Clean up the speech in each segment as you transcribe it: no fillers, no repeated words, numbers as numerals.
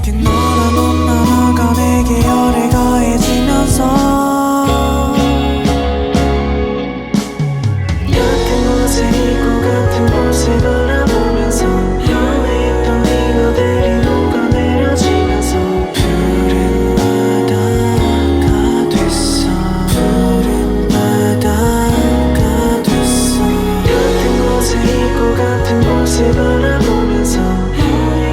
여긴 너란 옷 하나가 내게 열에 가해지면서 같은 옷을 입고 같은 곳을 바라보면서 너의 이거들이 녹아내려지면서 푸른 바다가 됐어. 푸른 바다가 됐어. 같은 옷을 입고 같은 곳을 바라보면서 너의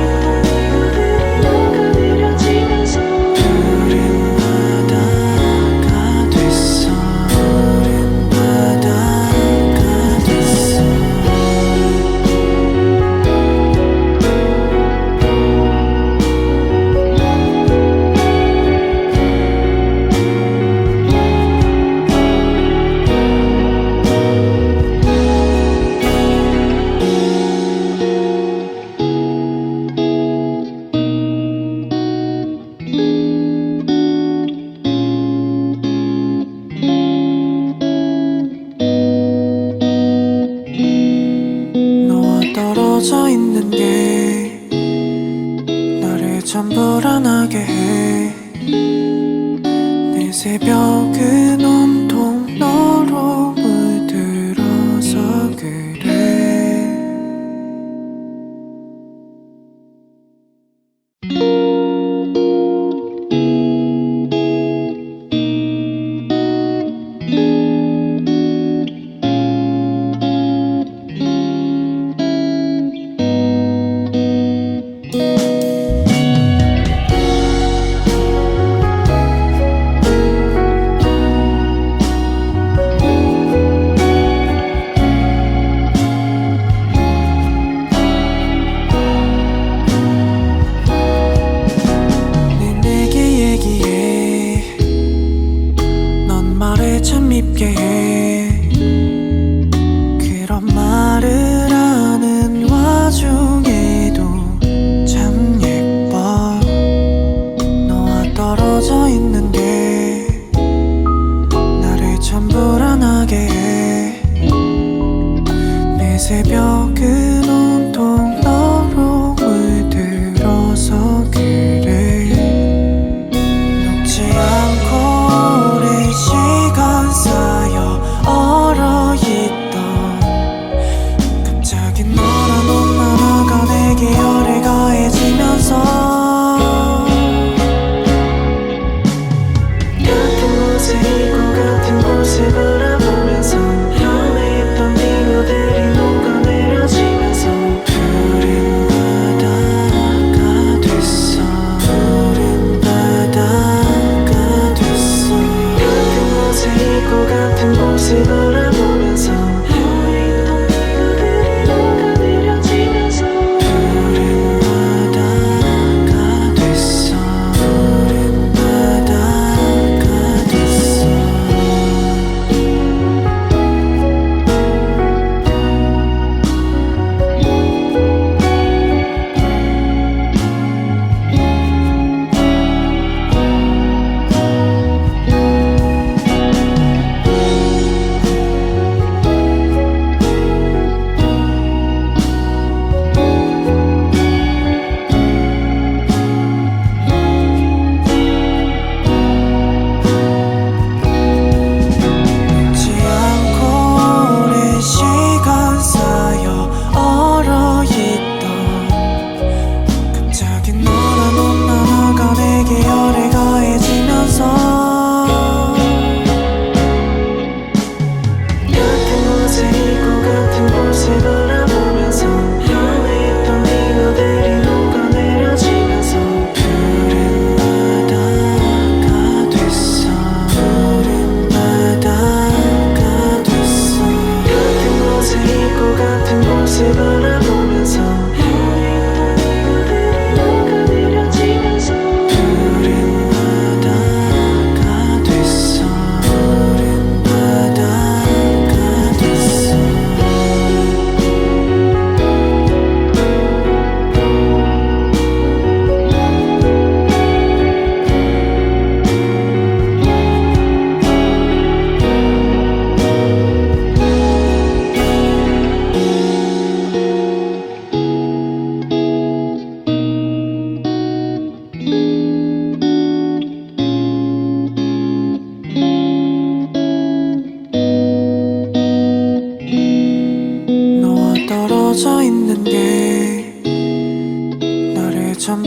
이거들이 녹아내려지면서 푸른 바다가 됐어. 푸른 바다가 됐어. 너와 떨어져 있는 게 나를 참 불안하게 해. 내 새벽은 온통 너로 물들어서 그래. 내게 얘기해. 넌 말을 참 밉게 해. 그런 말을 하는 와중에도 참 예뻐. 너와 떨어져 있는 게 나를 참 불안하게 해. 내 새벽은 온통 너로 물들어서 그래. 녹지 않고 오랜 시간 쌓여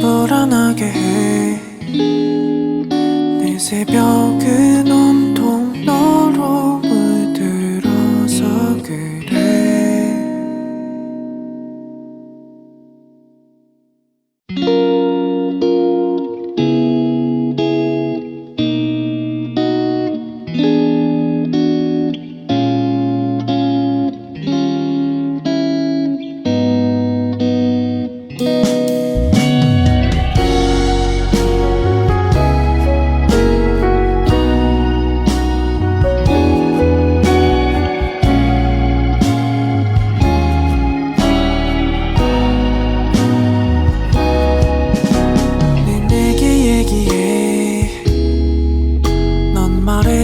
불안하게 해. 내 새벽은 온통 너로 물들어서 그래.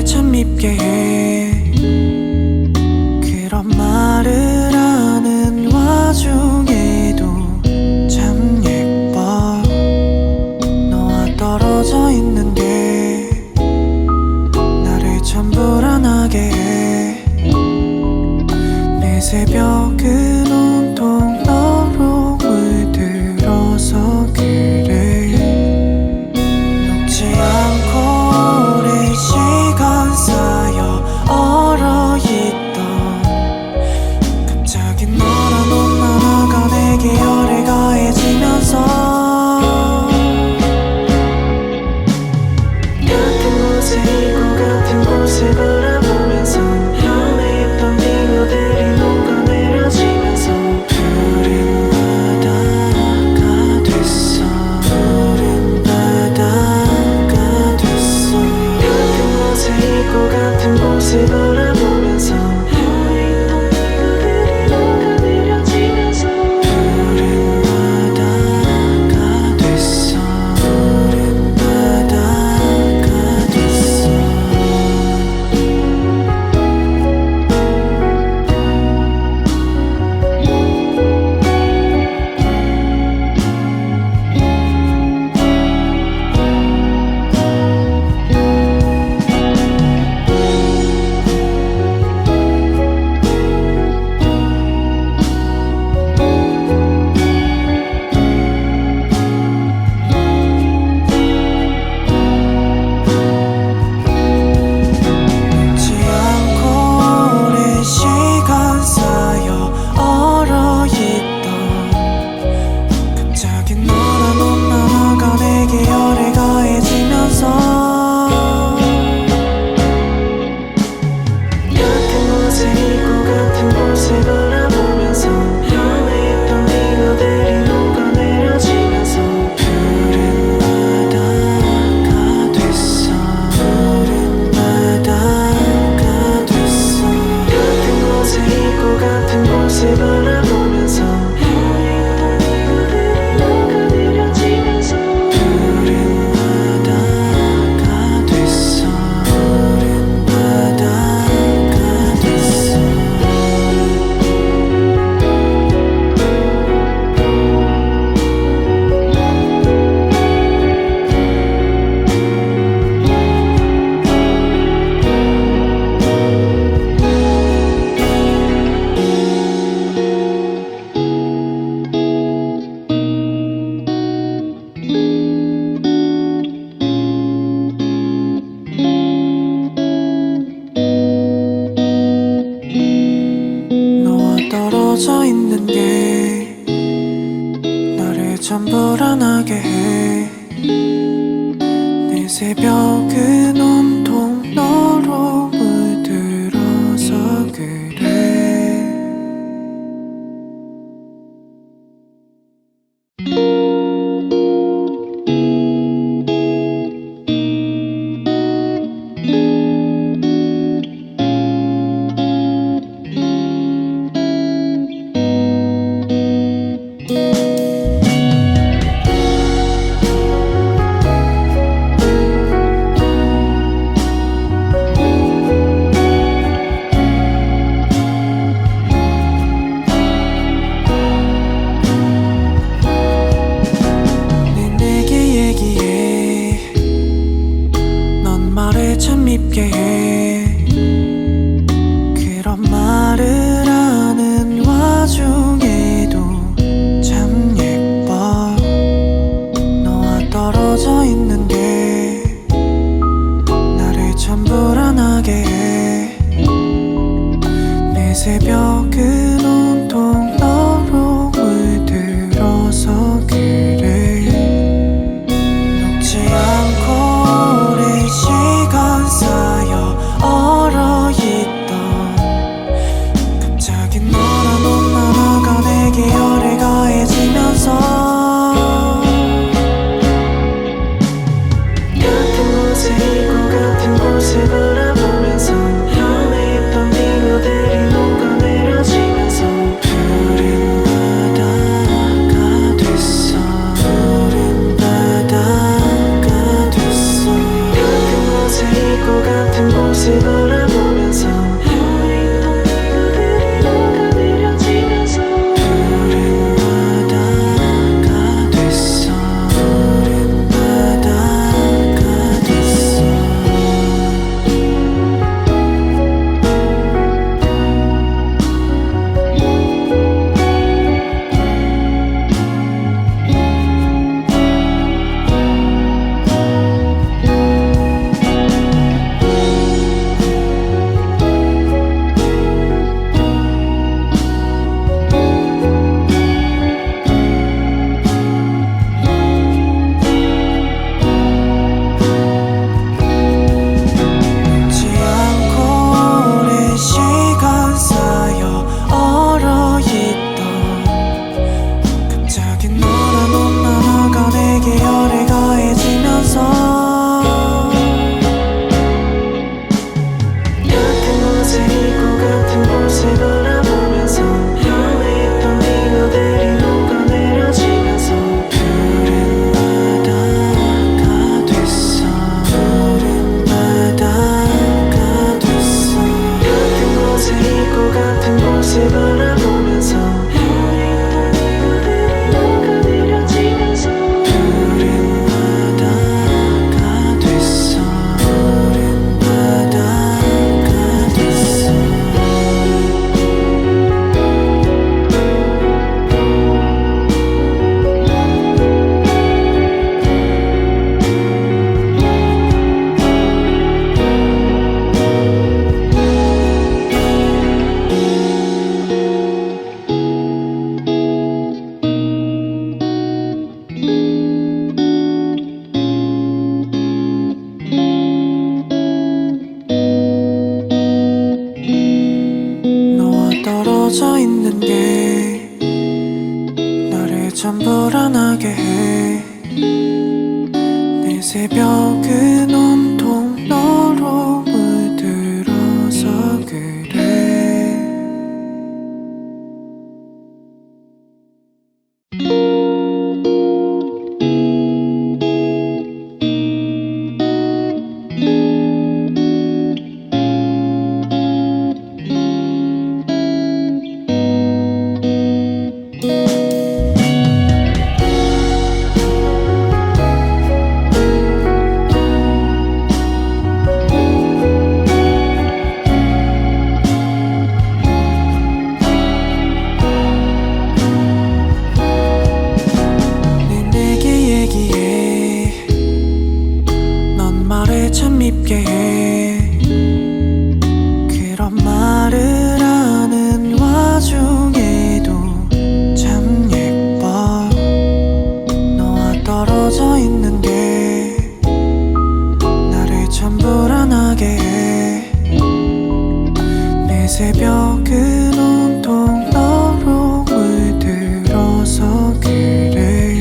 참 밉게 해. 그런 말을 하는 와중에도 참 예뻐. 너와 떨어져 있는 게 나를 참 불안하게 해. 내 새벽은 온통 너로 물들어서 그래. 녹지 않고 오랜 시간 쌓여 얼어있던 갑자기 너란 온난화가 내게 열에 가해지면서 같은 곳에 있고 같은 곳을 바라보면서 맘에 있던 빙어들이 녹아내려지면서 푸른 바다가 됐어. 푸른 바다가 됐어. 같은 곳에 있고 같은 곳을 바라보면서 맘에 있던 빙어들이 녹아내려지면서 푸른 바다가 됐어. 푸른 바다가 됐어. 녹지 않고 오랜 시간 쌓여 얼어있던 갑자기 너란 온난화가 내게 열에 가해지면서 같은 곳에 있고 같은 곳을 바라보면서 맘에 있던 빙어들이 녹아내려지면서 푸른 바다가 됐어. 푸른 바다가 됐어. 같은 곳에 있고 같은 곳을 바라보면서 맘에 있던 빙어들이 녹아내려지면서 푸른 바다가 됐어. 푸른 바다가 됐어. 너와 떨어져 있는 게 나를 참 불안하게 해. 내 새벽은 온통 너로 물들어서 그래. 내게 얘기해. 넌 말을 참 밉게 해. 그런 말을 하는 와중에도 참 예뻐. 것 같은 곳을 바라보면서 이들이 녹아내려지면서 우린 바다가 됐어. 우린 바다가 됐어. 떨어져 있는 게 나를 참 불안하게 해. 내 새벽은 온통 너로 물들어서 그래. 참 밉게 해. 그런 말을 하는 와중에도 참 예뻐. 너와 떨어져 있는 게 나를 참 불안하게 해. 내 새벽은 온통 너로 물들어서 그래.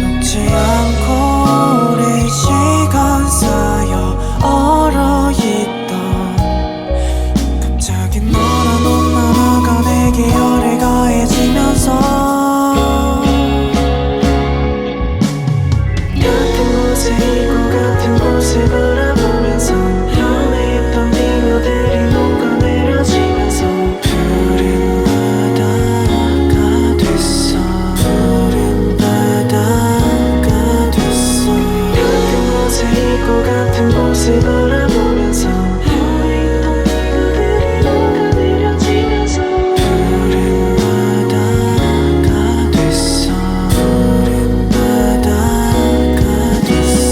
녹지 않고 오랜 시간 쌓여 얼어있던 갑자기 너란 온난화가 내게 열을 가해지면서 같은 곳에 있고 같은 곳을 바라보면서 안에 있던 빙어들이 녹아내려지면서 우린 바다가 됐어. 우린 바다가 됐어. 같은 곳에 있고 같은 곳을 바라보면서 이들이 녹아내려지면서 우린 바다가 됐어. 우린 바다가 됐어.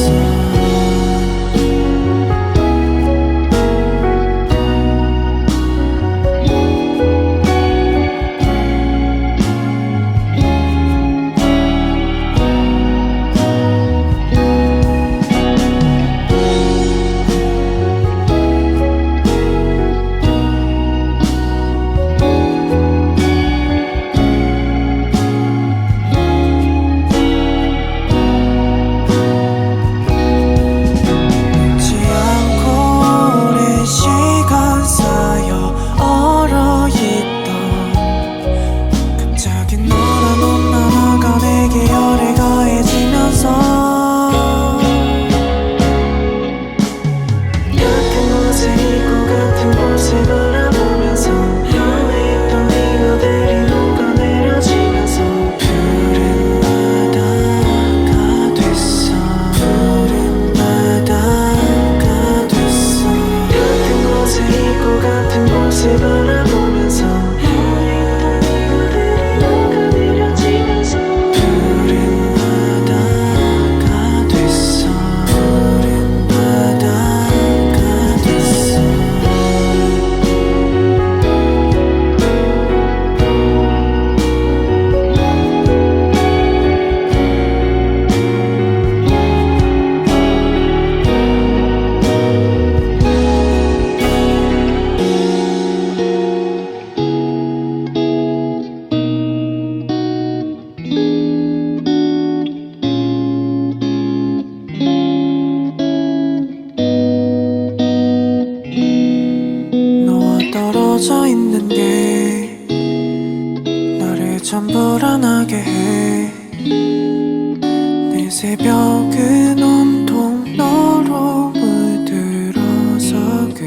새벽은 온통 너로 물들어서 그래.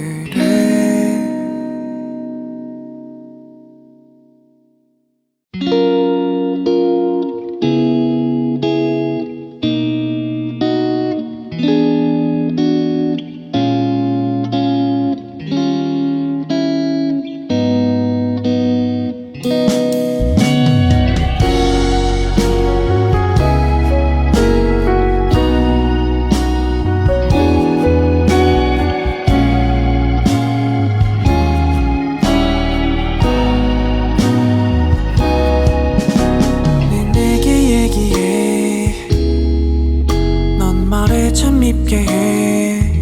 참 밉게 해.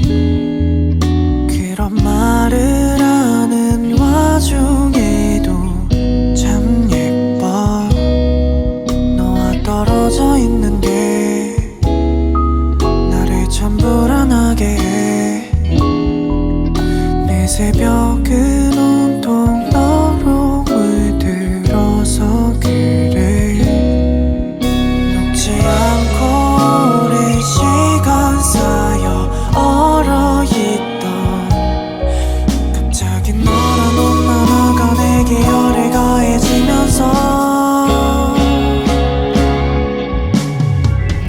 그런 말을 하는 와중에도 참 예뻐. 너와 떨어져 있는 게 나를 참 불안하게 해. 내 새벽은 온통 너로 물들어서 그래. 녹지 않고 오랜 시간 쌓여 얼어있던 갑자기 너란 하나가 내게 열을 가해지면서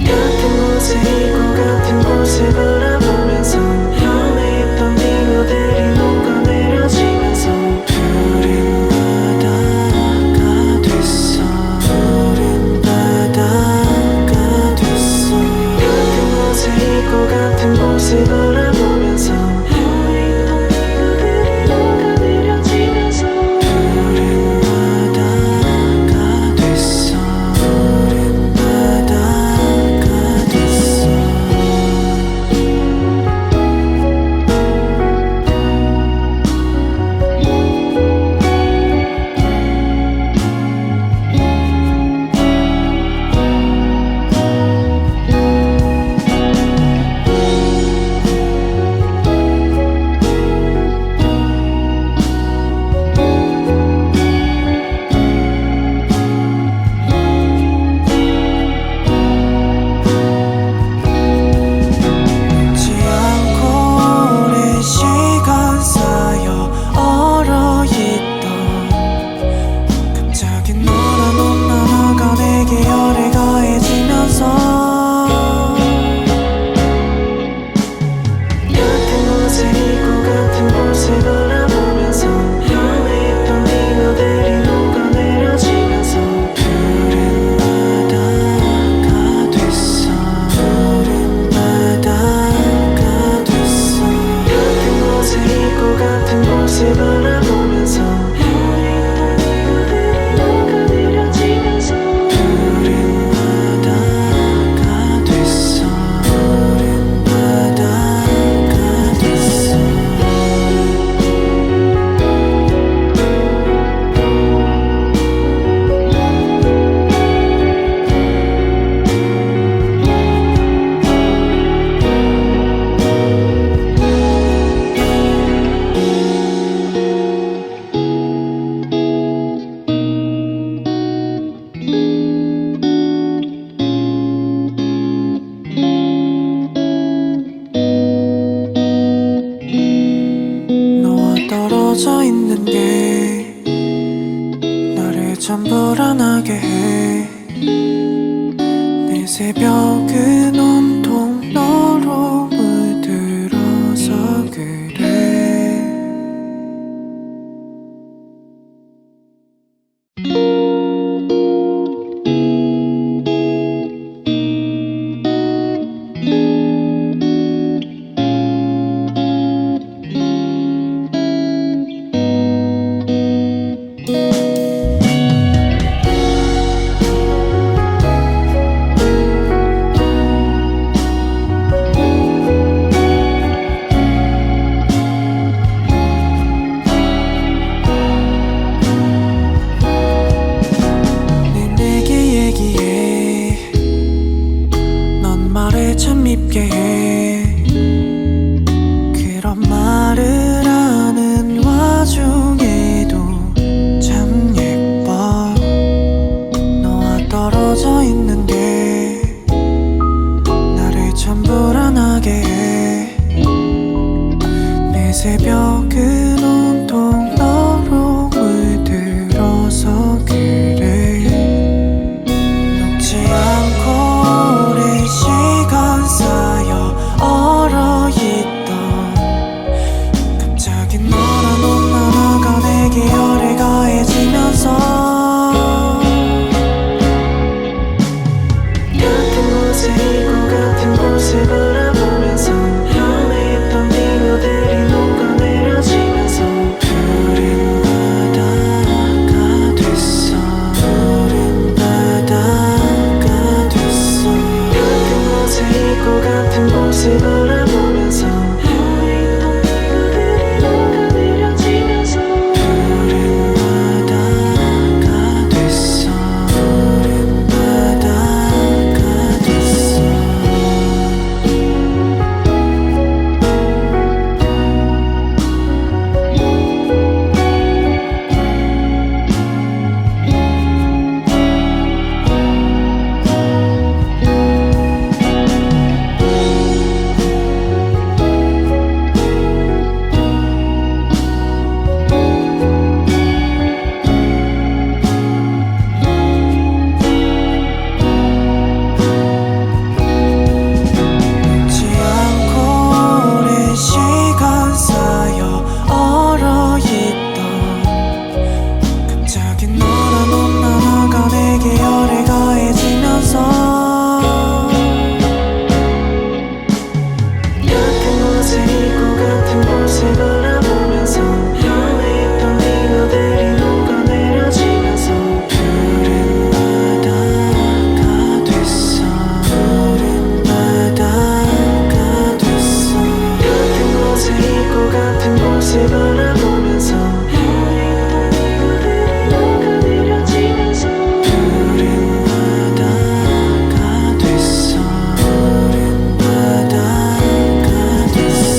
같은 곳에 있고 같은 곳을 바라보면서 현해있던 빙어들이 녹아내려지면서 푸른 바다가 됐어. 푸른 바다가 됐어. 같은 곳에 있고 같은 곳을 바라보면서 현해있던 빙어들이 녹아내려지면서 푸른 바다가 됐어. 푸른 바다가 됐어. 녹지 않고 오랜 시간 쌓여 얼어있던 갑자기 너란 옷 하나가 내게 열을 가해지면서 같은 곳에 있고 같은 곳을 바라보면서 현해있던 빙어들이 녹아내려지면서 푸른 바다가 됐어. 푸른 바다가 됐어. 같은 곳에 있고 같은 곳을 바라보면서 현해있던 빙어들이 녹아내려지면서 푸른 바다가 됐어. 푸른 바다가 됐어. 너와 떨어져 있는 게 나를 참 불안하게 해. 내 새벽은 온통 너로 물들어서 그래. 내게 얘기해. 넌 말을 참 밉게 해. 그런 말을 하는 와중에도 참 예뻐. 너와 떨어져 있는 게 나를 참 새벽은 온통 너로 물들어서 그래. 녹지 않고 오랜 시간 쌓여 얼어있던 갑자기 너란 옷 하나가 내게 열을 가해지면서 같은 곳에 있고 같은 곳을 바라보면서 변해있던 빙하들이 녹아내려지면서 푸른 바다가 됐어. 푸른 바다가 됐어. 같은 곳에 있고 같은 곳을 바라보면서 변해있던 빙하들이 녹아내려지면서 푸른 바다가 됐어. 푸른 바다가 됐어. 녹지 않고 오랜 시간 쌓여 얼어있던 갑자기 너란 옷 하나가 내게 열을 가해지면서 같은 곳에 있고 같은 곳을 바라보면서 변해있던 빙하들이 녹아내려지면서 푸른 바다가 됐어. 푸른 바다가 됐어. 같은 곳에 있고 같은 곳을 바라보면서 변해있던 빙하들이 녹아내려지면서 푸른 바다가 됐어. 푸른 바다가 됐어.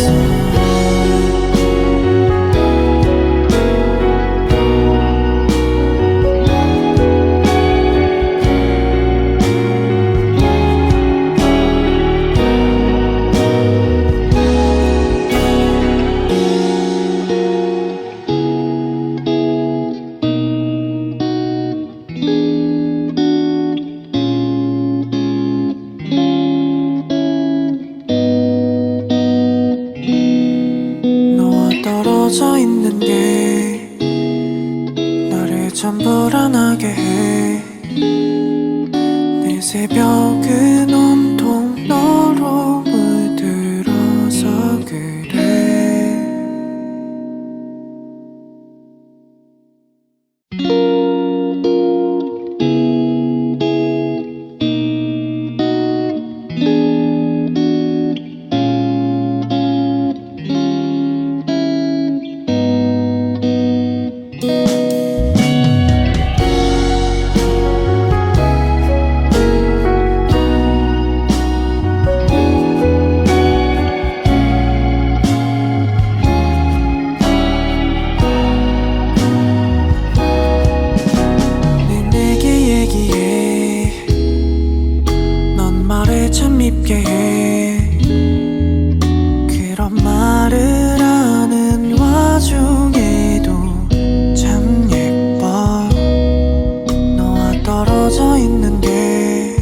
너와 떨어져 있는 게 나를 참 불안하게 해. 내 새벽은 온통 너로 물들어서 그래. 내게 얘기해. 넌 말을 참 밉게 해. 그런 말을 하는 와중에도 참 예뻐. 너와 떨어져 있는 게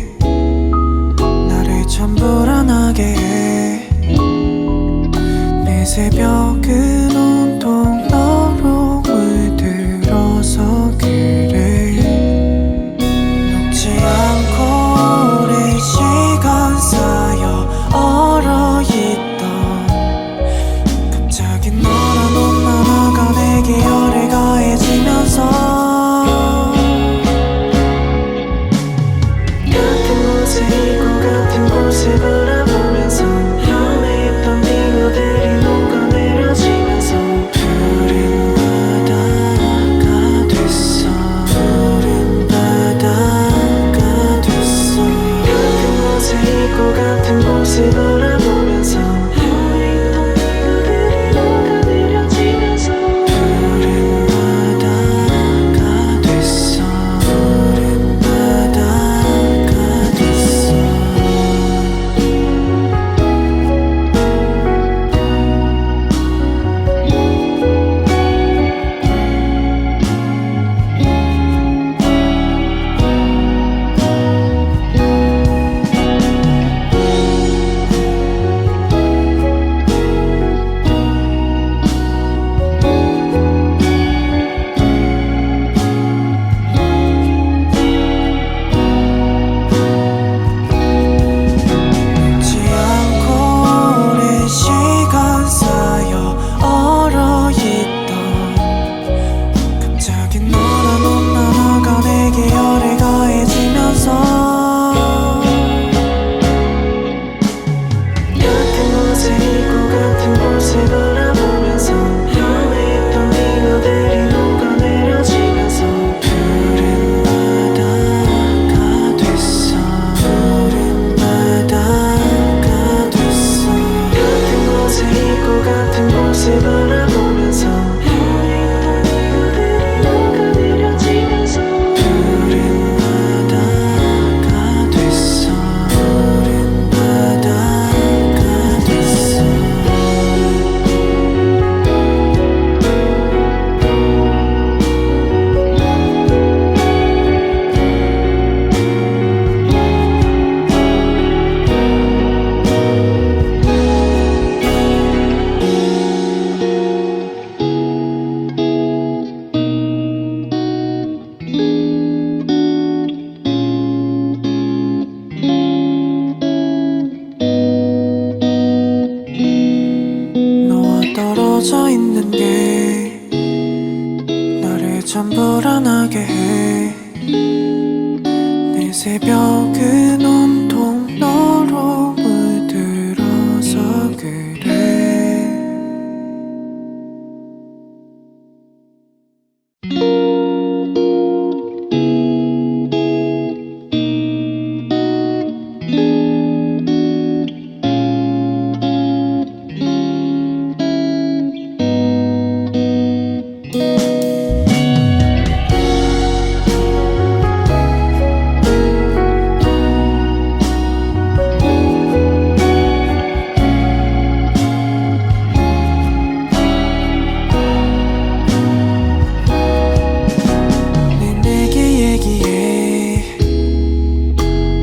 나를 참 불안하게 해. 내 새벽은 온통 너로 물들어서 그래. 녹지 않고 오랜 시간 쌓여 얼어있던 갑자기 너란 옷 하나가 내게 열을 가해지면서 같은 곳에 있고 같은 곳을 바라보면서 변해있던 빙하들이 녹아내려지면서 푸른 바다가 됐어. 푸른 바다가 됐어. 같은 곳에 있고 같은 곳을 바라보면서 변해있던 빙하들이 녹아내려지면서 푸른 바다가 됐어. 푸른 바다가 됐어. 곳에 있고 같은 곳을 바라보면서 혀에 있던 잉어들이 녹아내려지면서 푸른 바다가 됐어. 푸른 바다가 됐어. 같은 곳에 있고 같은 곳을 바라보면서 혀에 있던 잉어들이 녹아내려지면서 푸른 바다가 됐어. 푸른 바다가 됐어. 너와 떨어져 있는 게 나를 참 불안하게 해. 내 새벽은 온통 너로 물들어서 그래. 내게 얘기해.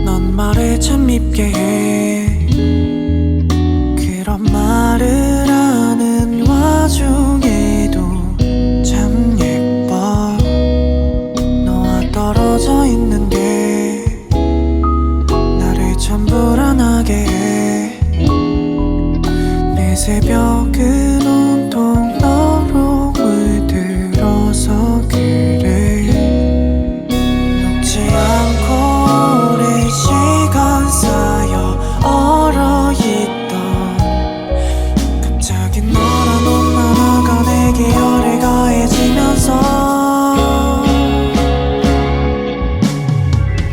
넌 말을 참 밉게 해. 그런 말을 하는 와중에도 참 예뻐. 너와 떨어져 있는 게 나를 참 불안하게 해. 내 새벽은 온통 너로 물들어서 그래. 녹지 않고 오랜 시간 쌓여 얼어있던 갑자기 너란 하나가 내게 열을 가해지면서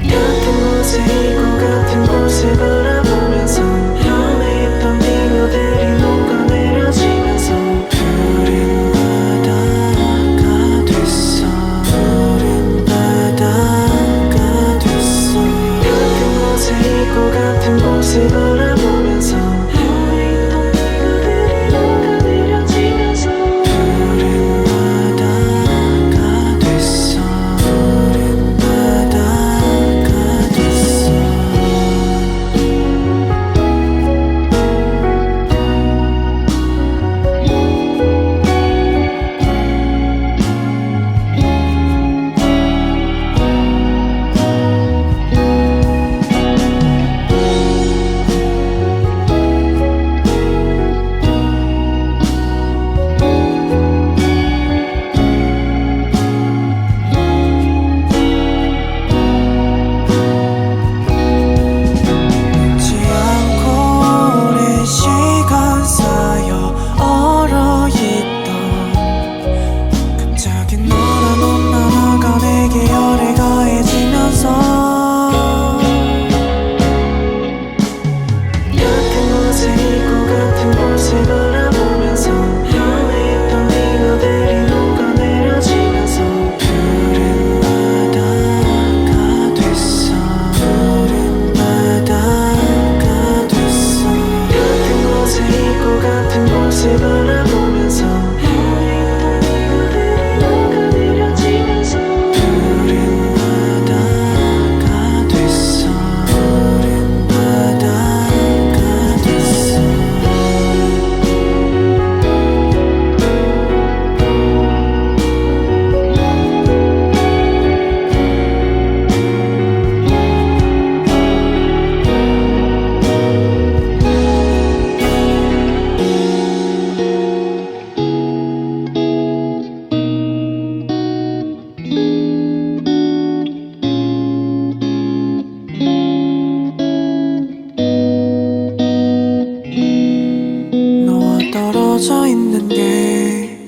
같은 곳에 있고 같은 곳을 바라보면서 혀에 있던 잉어들이 녹아내려지면서 푸른 바다가 됐어. 푸른 바다가 됐어. 같은 곳에 있고 같은 곳을 바라보면서 혀에 있던 잉어들이 녹아내려지면서 푸른 바다가 됐어. 푸른 바다가 됐어. 녹지 않고 오랜 시간 쌓여 얼어있던 갑자기 너란 옷 하나가 내게 열을 가해지면서 같은 곳에 있고 같은 곳을 바라보면서 혀에 있던 잉어들이 녹아내려지면서 푸른 바다가 됐어. 푸른 바다가 됐어. 같은 곳에 있고 같은 곳을 바라보면서 혀에 있던 잉어들이 녹아내려지면서 푸른 바다가 됐어. 푸른 바다가 됐어. 떨어져 있는 게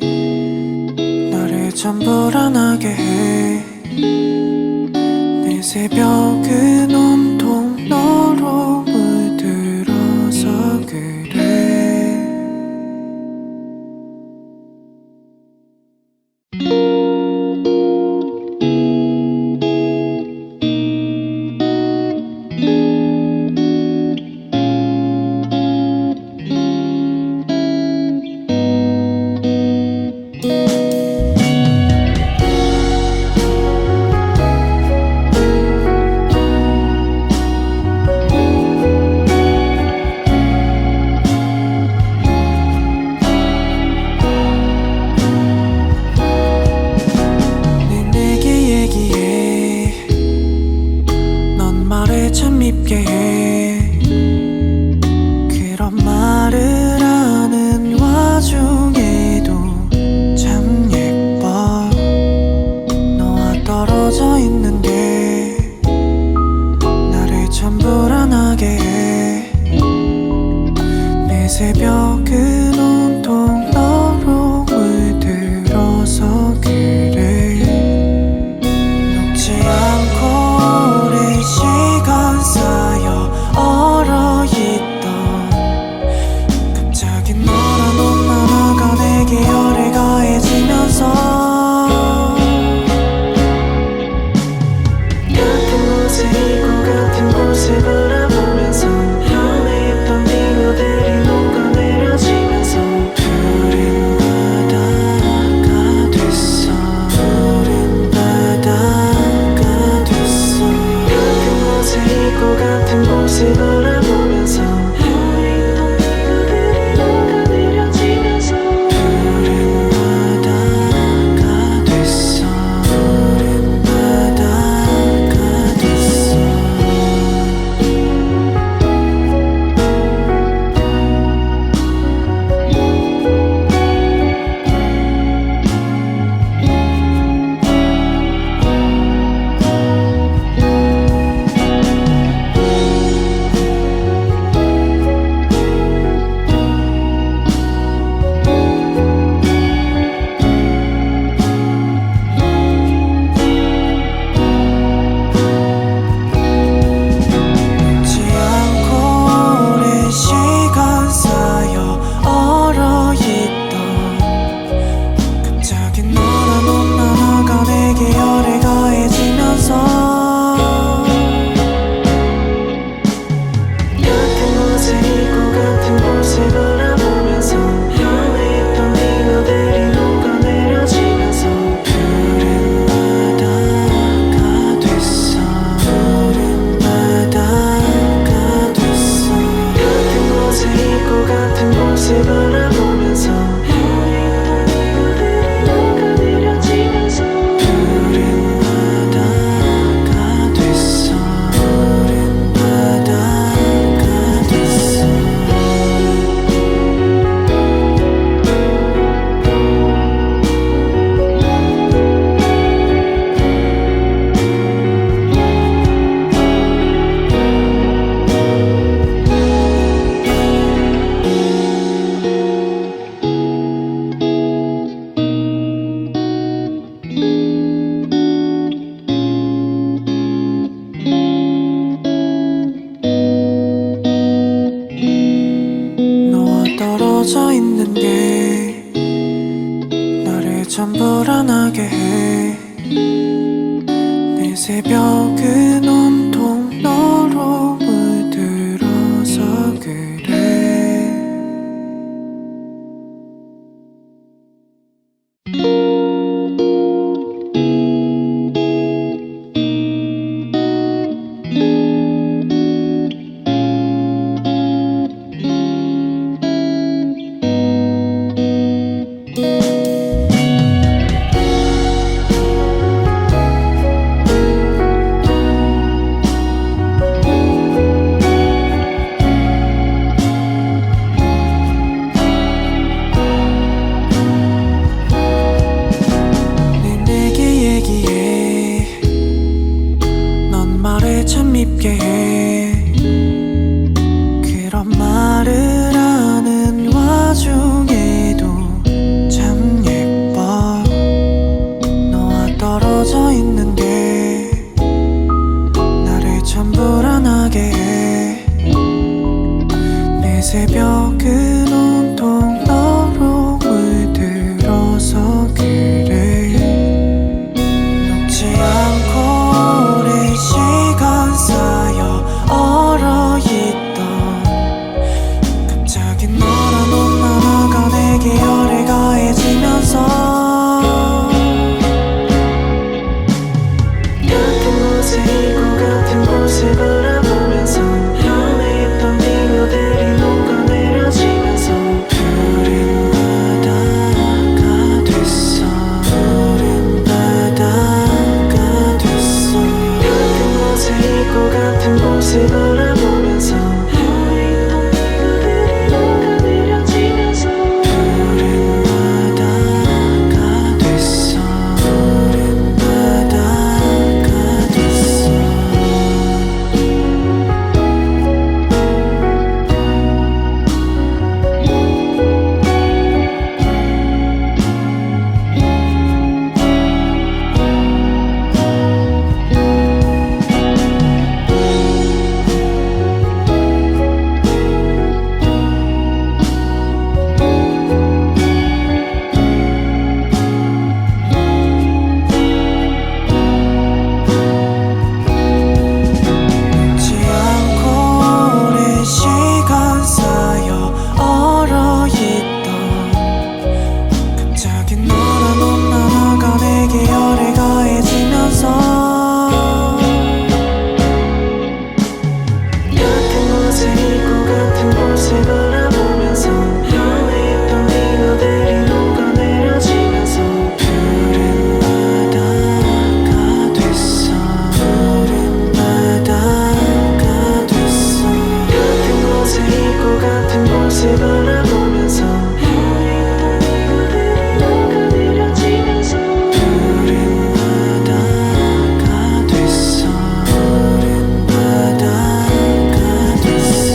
나를 참 불안하게 해. 내 새벽은 온통 너로 물들어서 그래. 참 밉게 해. 그런 말을 하는 와중에도 참 예뻐. 너와 떨어져 있는 게 나를 참 불안하게 해. 내 새벽은 온통 너로 물들어서 그래. 녹지 않고 오랜 시간 쌓여 얼어있던 갑자기 너란 옷 하나가 내게 열을 가해지면서 같은 곳에 있고 같은 곳을 바라보면서 변해있던 빙어들이 녹아내려지면서 푸른 바다가 됐어. 푸른 바다가 됐어. 같은 곳에 있고 같은 곳을 바라보면서 변해있던 빙어들이 녹아내려지면서 푸른 바다가 됐어. 푸른 바다가 됐어. 녹지 않고 오랜 시간 쌓여 얼어있던 갑자기 너란 옷 하나가 내게 열을 가해지면서 같은 곳에 있고 같은 곳을 바라보면서 변해있던 빙어들이 녹아내려지면서 푸른 바다가 됐어. 푸른 바다가 됐어. 같은 곳에 있고 같은 곳을 바라보면서 변해있던 빙어들이 녹아내려지면서 푸른 바다가 됐어. 푸른 바다가 됐어. 너와 떨어져 있는 게 나를 참 불안하게 해. 내 새벽은 온통 너로 물들어서 그래. 밉게 해. 그런 말을 하는 와중에 새벽은 온통 너로 물들어서 그래. 녹지 않고 오랜 시간 쌓여 얼어있던 갑자기 너란 옷 하나가 내게 열에 가해지면서 같은 곳에 있고 같은 곳을 바라보면서 안에 있던 이거들이 녹아내려지면서 푸른 바다가 됐어. 푸른 바다가 됐어. 같은 곳에 있고 같은 곳을 바라보면서 안에 있던 이거들이 녹아내려지면서 푸른 바다가 됐어. 푸른 바다가 됐어. 녹지 않고 오랜 시간 쌓여 얼어있던 갑자기 너란 옷 하나가 내게 열에 가해지면서 같은 곳에 있고 같은 곳을 바라보면서 안에 있던 이거들이 녹아내려지면서 푸른 바다가 됐어. 푸른 바다가 됐어. 같은 곳에 있고 같은 곳을 바라보면서 안에 있던 이거들이 녹아내려지면서 푸른 바다가 됐어. 푸른 바다가 됐어.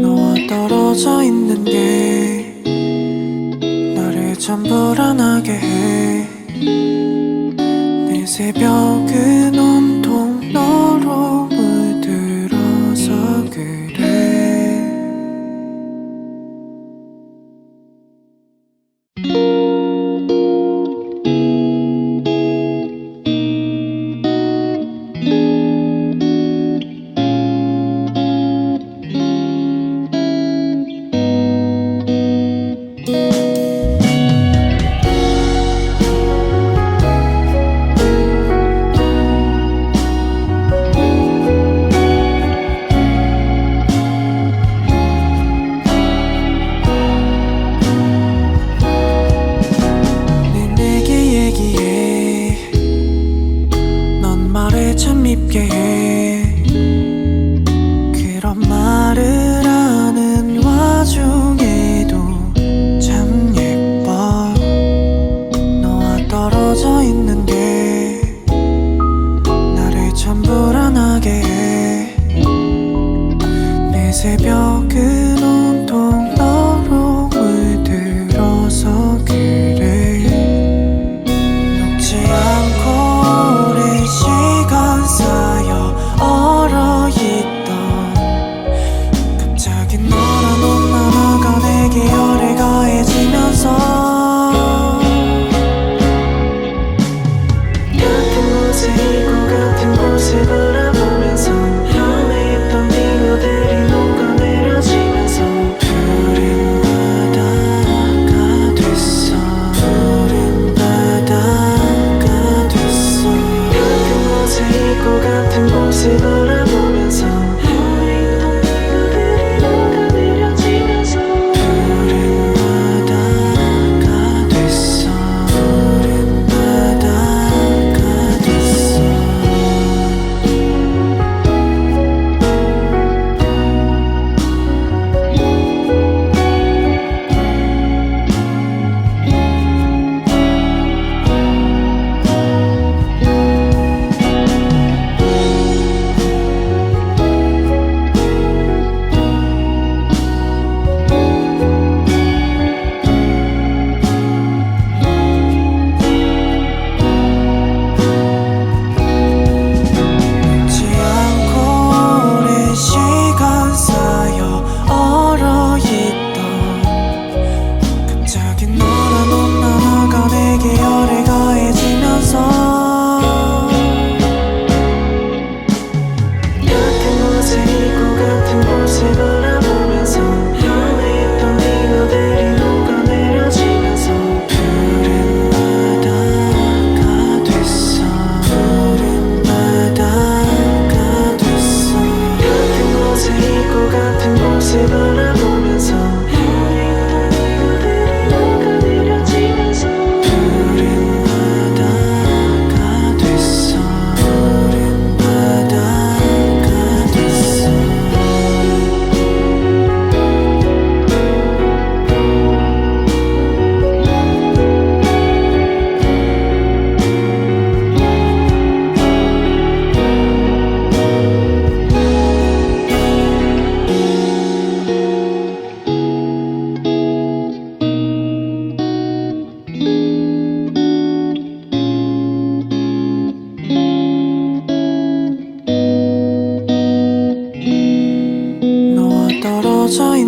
너와 떨어져 있는 게 나를 참 불안하게 해. 내 새벽은 온통 너로 물들어서 그래.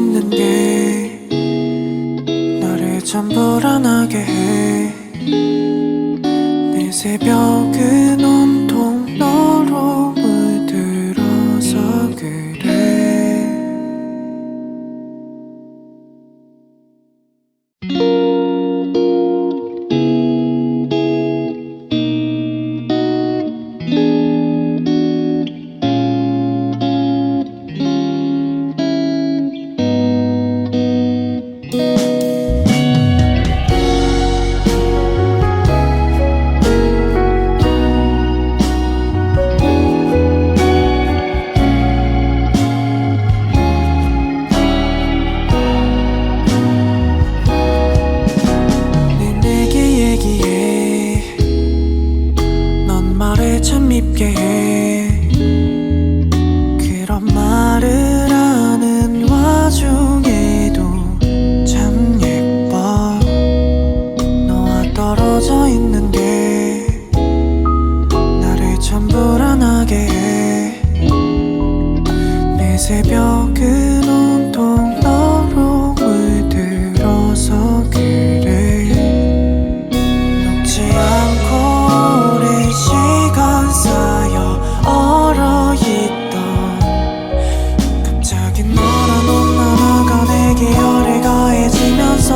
있는 게 나를 참 불안하게 해. 내 새벽은 온통 너로 물들어서 그래. 참 밉게 해. 그런 말을 하는 와중에도 참 예뻐. 너와 떨어져 있는 게 나를 참 불안하게 해. 내 새벽은 온통 너로 물들어서 그래. 녹지 않고 오랜 시간 쌓여 얼어있던 갑자기 너란 온난화가 내게 열에 가해지면서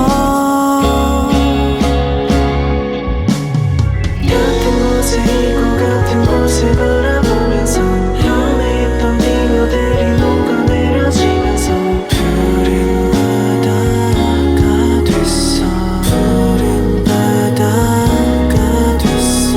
같은 곳에 있고 같은 곳을 바라보면서 변해있던 빙하들이 녹아내려지면서 푸른 바다가 됐어. 푸른 바다가 됐어.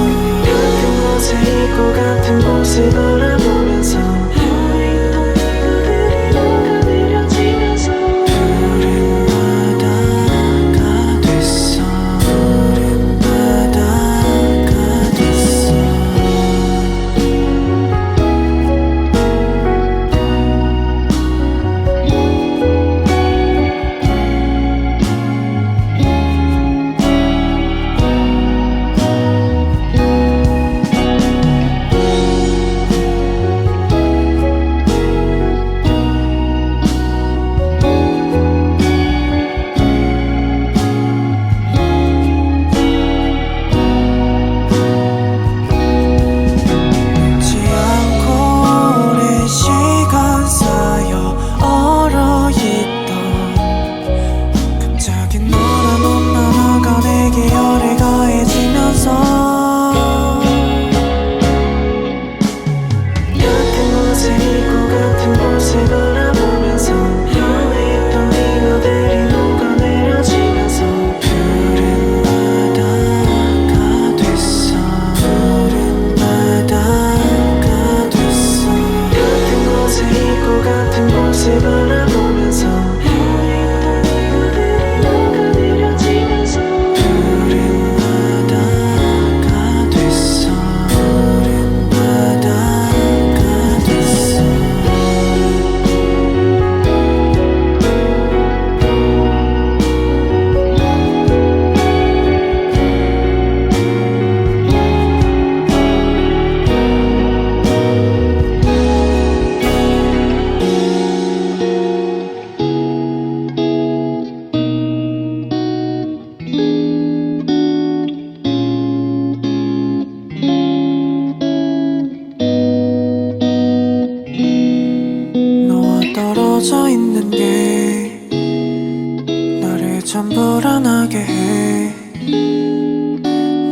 같은 곳에 있고 같은 곳을 바라보면서 변해있던 빙하들이 녹아내려지면서 푸른 바다가 됐어. 푸른 바다가 됐어. 녹지 않고 오랜 시간 쌓여 얼어있던 갑자기 너란 온난화가 내게 열에 가해지면서 같은 곳에 있고 같은 곳을 바라보면서 변해있던 빙하들이 녹아내려지면서 푸른 바다가 됐어. 푸른 바다가 됐어. 같은 곳에 있고 같은 곳을 바라보면서 변해있던 빙하들이 녹아내려지면서 푸른 바다가 됐어. 푸른 바다가 됐어. 너와 떨어져 있는 게 나를 참 불안하게 해.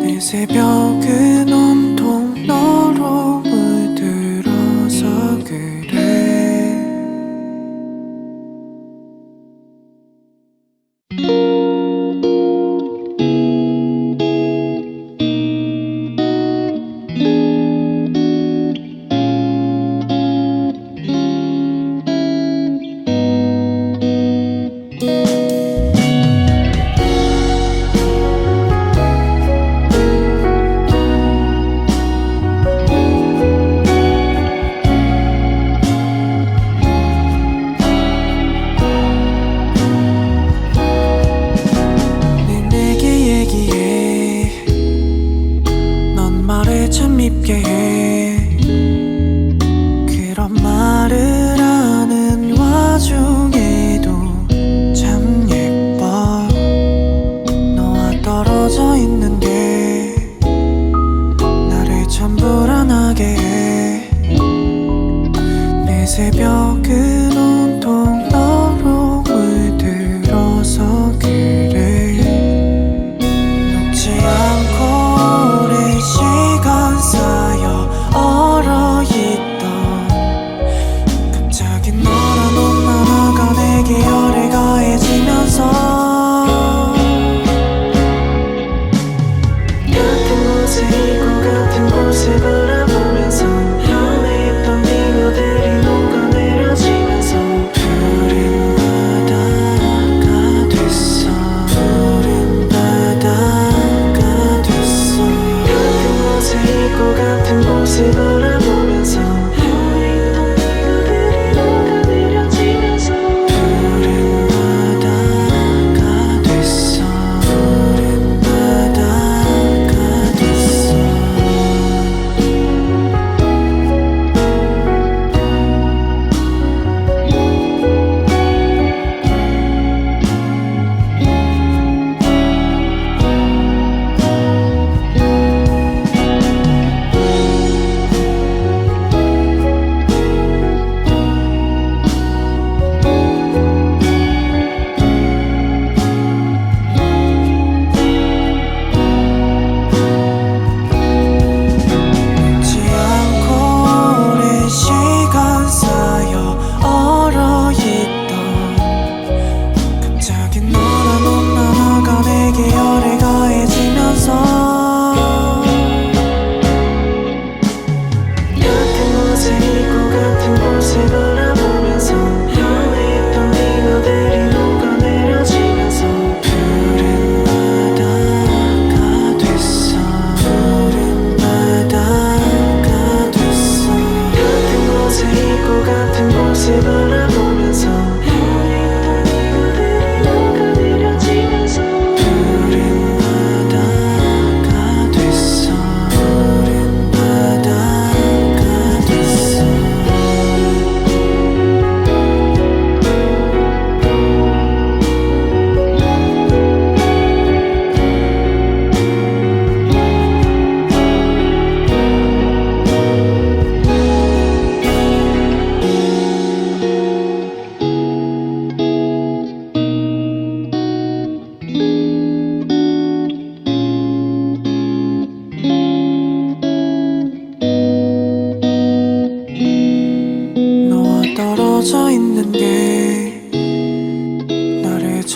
내 새벽은 온통 너로 물들어서 그래. 참 밉게 해. 그런 말을 하는 와중에도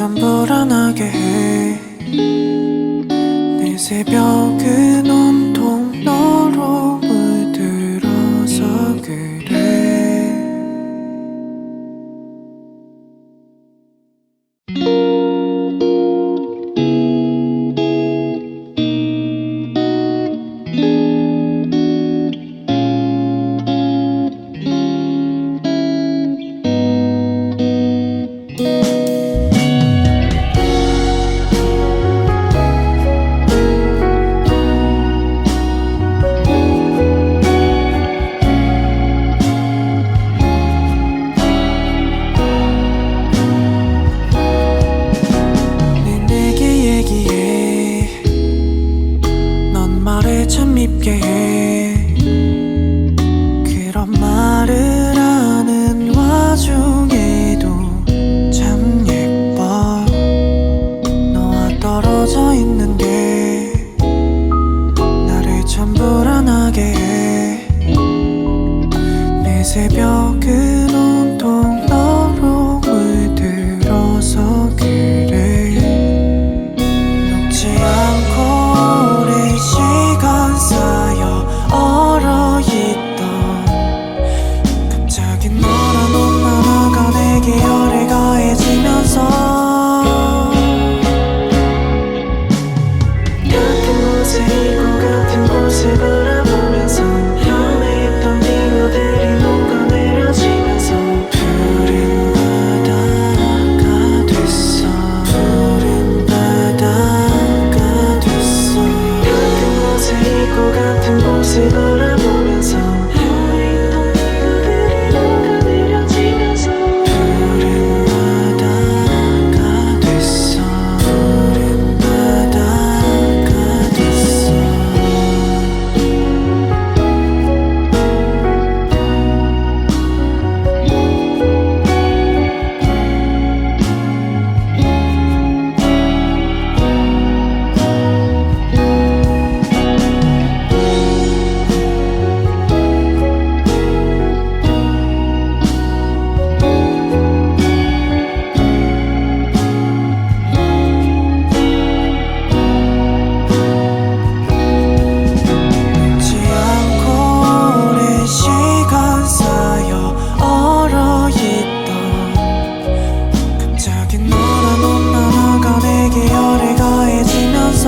참 불안하게 해. 내 새벽은 온통 너로 물들어서 그래. 참 밉게 해. 그런 말을 하는 와중에도 참 예뻐. 너와 떨어져 있는 게 나를 참 불안하게 해. 내 새벽은 온통 너로 물들어서 그래. 녹지 않고 오랜 시간 쌓여 얼어있던 갑자기 너란 온난화가 내게 열에 가해지면서 같은 곳에 있고 같은 곳을 바라보면서 헤매했던 빙어들이 녹아내려지면서 푸른 바다가 됐어. 푸른 바다가 됐어. 같은 곳에 있고 같은 곳을 바라보면서 헤매했던 빙어들이 녹아내려지면서 푸른 바다가 됐어. 푸른 바다가 됐어. 녹지 않고 오랜 시간 쌓여 얼어있던 갑자기 너란 온난화가 내게 열에 가해지면서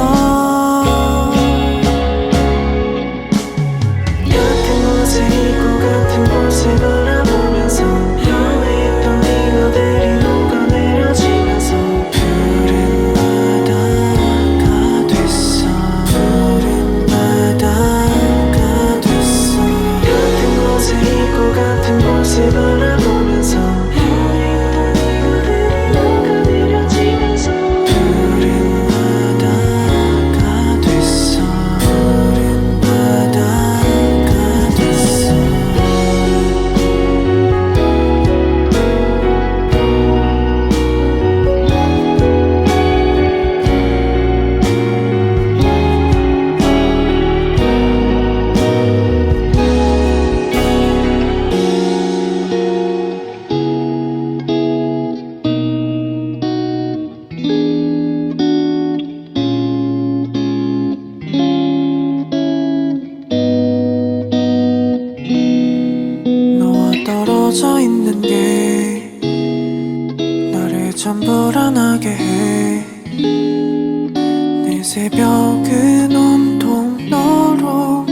같은 곳에 있고 같은 곳을 바라보면서 헤매했던 빙어들이 녹아내려지면서 푸른 바다가 됐어. 푸른 바다가 됐어. 같은 곳에 있고 같은 곳을 바라보면서 헤매했던 빙어들이 녹아내려지면서 푸른 바다가 됐어. 푸른 바다가 됐어. 너와 떨어져 있는 게 나를 참 불안하게 해. 내 새벽은 온통 너로